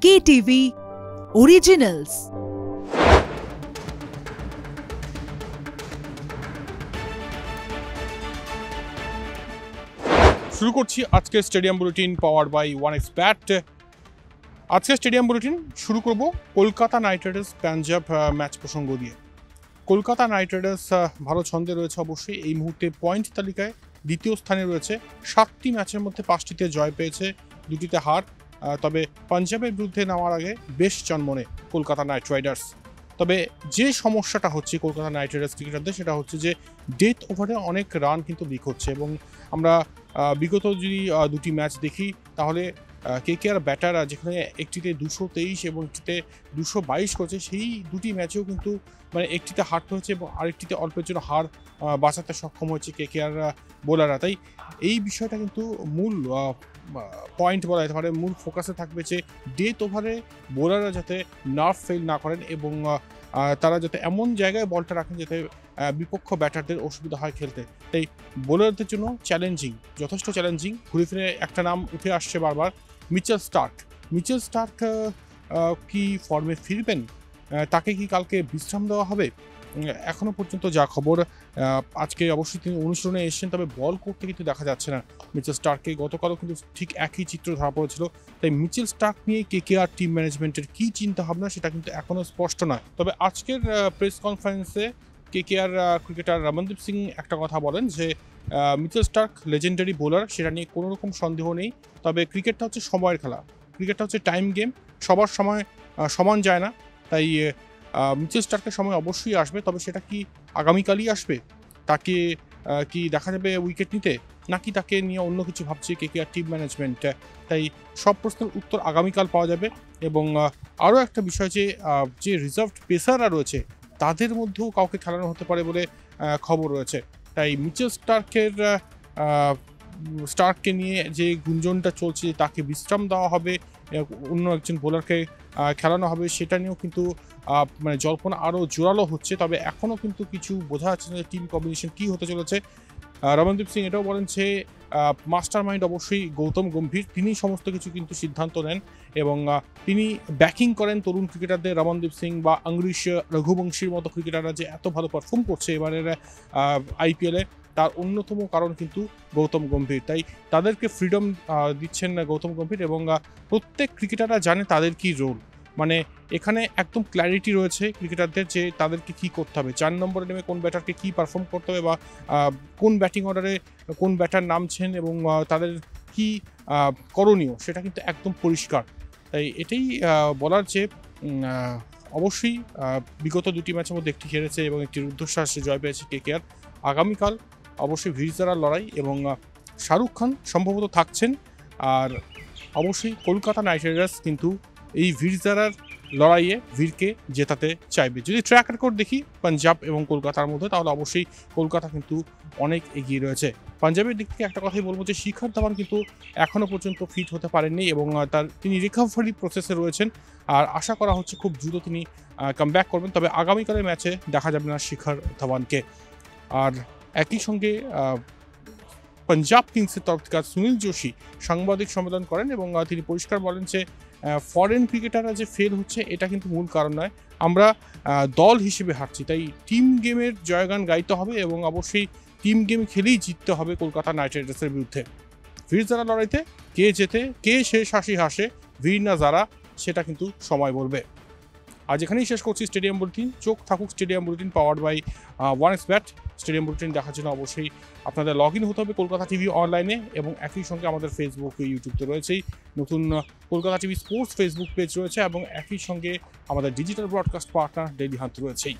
KTV Originals। শুরু করছি আজকের stadium bulletin power by OneXBet। আজকের স্টেডিয়াম বুলেটিন শুরু করব Kolkata Knight Riders Punjab match প্রসঙ্গ দিয়ে। কলকাতা নাইট রাইডার্স ভালো ছন্দে রয়েছে, অবশ্যই এই মুহূর্তে পয়েন্ট তালিকায় দ্বিতীয় স্থানে রয়েছে। 7টি ম্যাচের মধ্যে 5টিতে জয় পেয়েছে, 2টিতে হার। তবে পাঞ্জাবের বিরুদ্ধে নামার আগে বেশ চনমনে কলকাতা নাইট রাইডার্স। তবে যে সমস্যাটা হচ্ছে কলকাতা নাইট রাইডার্স ক্রিকেটারদের, সেটা হচ্ছে যে ডেথ ওভারে অনেক রান কিন্তু লিক হচ্ছে। এবং আমরা বিগত যদি 2টি ম্যাচ দেখি, তাহলে KKR ব্যাটাররা যেখানে একটিতে 223 এবং একটিতে 222 করেছে, সেই 2টি ম্যাচেও কিন্তু মানে একটিতে হারতে হয়েছে এবং আরেকটিতে অল্পের জন্য হার বাঁচাতে সক্ষম হয়েছে KKR বোলাররা। তাই এই বিষয়টা কিন্তু মূল পয়েন্ট বলা যেতে পারে, মূল ফোকাসে থাকবে যে ডেথ ওভারে বোলাররা যাতে নার্ভ ফেল না করেন এবং তারা যাতে এমন জায়গায় বলটা রাখেন যাতে বিপক্ষ ব্যাটারদের অসুবিধা হয় খেলতে। তাই বোলারদের জন্য চ্যালেঞ্জিং, যথেষ্ট চ্যালেঞ্জিং। ঘুরে ফিরে একটা নাম উঠে আসছে বারবার, মিচেল স্টার্ক কি ফর্মে ফিরবেন? তাকে কি কালকে বিশ্রাম দেওয়া হবে? এখনও পর্যন্ত যা খবর, আজকে অবশ্যই তিনি অনুশীলনে এসেছেন, তবে বল করতে কিন্তু দেখা যাচ্ছে না মিচেল স্টার্ককে। গতকালও কিন্তু ঠিক একই চিত্র ধরা পড়েছিল। তাই মিচেল স্টার্ক নিয়ে KKR টিম ম্যানেজমেন্টের কী চিন্তাভাবনা, সেটা কিন্তু এখনও স্পষ্ট নয়। তবে আজকের প্রেস কনফারেন্সে KKR ক্রিকেটার রমনদীপ সিং একটা কথা বলেন যে মিচেল স্টার্ক লেজেন্ডারি বোলার, সেটা নিয়ে কোনো রকম সন্দেহ নেই। তবে ক্রিকেটটা হচ্ছে সময়ের খেলা, ক্রিকেটটা হচ্ছে টাইম গেম, সবার সময় সমান যায় না। তাই মিচেল স্টার্কের সময় অবশ্যই আসবে, তবে সেটা কি আগামীকালই আসবে? তাকে কি দেখা যাবে উইকেট নিতে, নাকি তাকে নিয়ে অন্য কিছু ভাবছে KKR টিম ম্যানেজমেন্ট? তাই সব প্রশ্নের উত্তর আগামীকাল পাওয়া যাবে। এবং আরও একটা বিষয় যে রিজার্ভড পেসাররা রয়েছে, তাদের মধ্যেও কাউকে খেলানো হতে পারে বলে খবর রয়েছে। তাই মিচেল স্টার্ককে নিয়ে যে গুঞ্জনটা চলছে, তাকে বিশ্রাম দেওয়া হবে, অন্য একজন বোলারকে খেলানো হবে, সেটা নিয়েও কিন্তু মানে জল্পনা আরও জোরালো হচ্ছে। তবে এখনও কিন্তু কিছু বোঝা যাচ্ছে না যে টিম কম্বিনেশন কী হতে চলেছে। রমনদীপ সিং এটাও বলেন যে মাস্টার মাইন্ড অবশ্যই গৌতম গম্ভীর, তিনি সমস্ত কিছু কিন্তু সিদ্ধান্ত নেন এবং তিনি ব্যাকিং করেন তরুণ ক্রিকেটারদের। রমনদীপ সিং বা অঙ্গরিশ রঘুবংশীর মতো ক্রিকেটাররা যে এত ভালো পারফর্ম করছে এবারের IPL-এ, তার অন্যতম কারণ কিন্তু গৌতম গম্ভীর। তাই তাদেরকে ফ্রিডম দিচ্ছেন গৌতম গম্ভীর এবং প্রত্যেক ক্রিকেটাররা জানে তাদের কী রোল। মানে এখানে একদম ক্ল্যারিটি রয়েছে ক্রিকেটারদের যে তাদেরকে কী করতে হবে, 4 নম্বরে নেমে কোন ব্যাটারকে কী পারফর্ম করতে হবে, বা কোন ব্যাটিং অর্ডারে কোন ব্যাটার নামছেন এবং তাদের কী করণীয়, সেটা কিন্তু একদম পরিষ্কার। তাই এটাই বলার যে অবশ্যই বিগত 2টি ম্যাচের মধ্যে একটি হেরেছে এবং একটি রুদ্ধশ্বাসে জয় পেয়েছে KKR। আগামীকাল অবশ্যই ভিড়জারার লড়াই এবং শাহরুখ খান সম্ভবত থাকছেন। আর অবশ্যই কলকাতা নাইট রাইডার্স কিন্তু এই ভিড়জারার লড়াইয়ে ভিড়কে জেতাতে চাইবে। যদি ট্র্যাক রেকর্ড দেখি পাঞ্জাব এবং কলকাতার মধ্যে, তাহলে অবশ্যই কলকাতা কিন্তু অনেক এগিয়ে রয়েছে। পাঞ্জাবের দিক থেকে একটা কথাই বলবো যে শিখর ধাওয়ান কিন্তু এখনও পর্যন্ত ফিট হতে পারেননি এবং তিনি রিকভারি প্রসেসে রয়েছেন। আর আশা করা হচ্ছে খুব দ্রুত তিনি কামব্যাক করবেন। তবে আগামীকালের ম্যাচে দেখা যাবে না শিখর ধাওয়ানকে। আর একই সঙ্গে পাঞ্জাব কিংসের তরফ থেকে সুনীল যোশী সাংবাদিক সম্মেলন করেন এবং তিনি পরিষ্কার বলেন যে ফরেন ক্রিকেটাররা যে ফেল হচ্ছে, এটা কিন্তু মূল কারণ নয়, আমরা দল হিসেবে হারছি। তাই টিম গেমের জয়গান গাইতে হবে এবং অবশ্যই টিম গেম খেলেই জিততে হবে কলকাতা নাইট রাইডার্সের বিরুদ্ধে। ভিড়জারা লড়াইতে কে জেতে, কে শেষ হাসি হাসে, ভিড় না যারা, সেটা কিন্তু সময় বলবে। আজ এখানেই শেষ করছি স্টেডিয়াম বুলেটিন। চোখ থাকুক stadium bulletin powered by OneXBet। Stadium bulletin দেখার জন্য অবশ্যই আপনাদের লগ ইন হতে হবে কলকাতা টিভি অনলাইনে এবং একই সঙ্গে আমাদের ফেসবুক ইউটিউব তো রয়েছেই, নতুন Kolkata TV sports Facebook page রয়েছে এবং একই সঙ্গে আমাদের digital broadcast partner daily hunt রয়েছেই।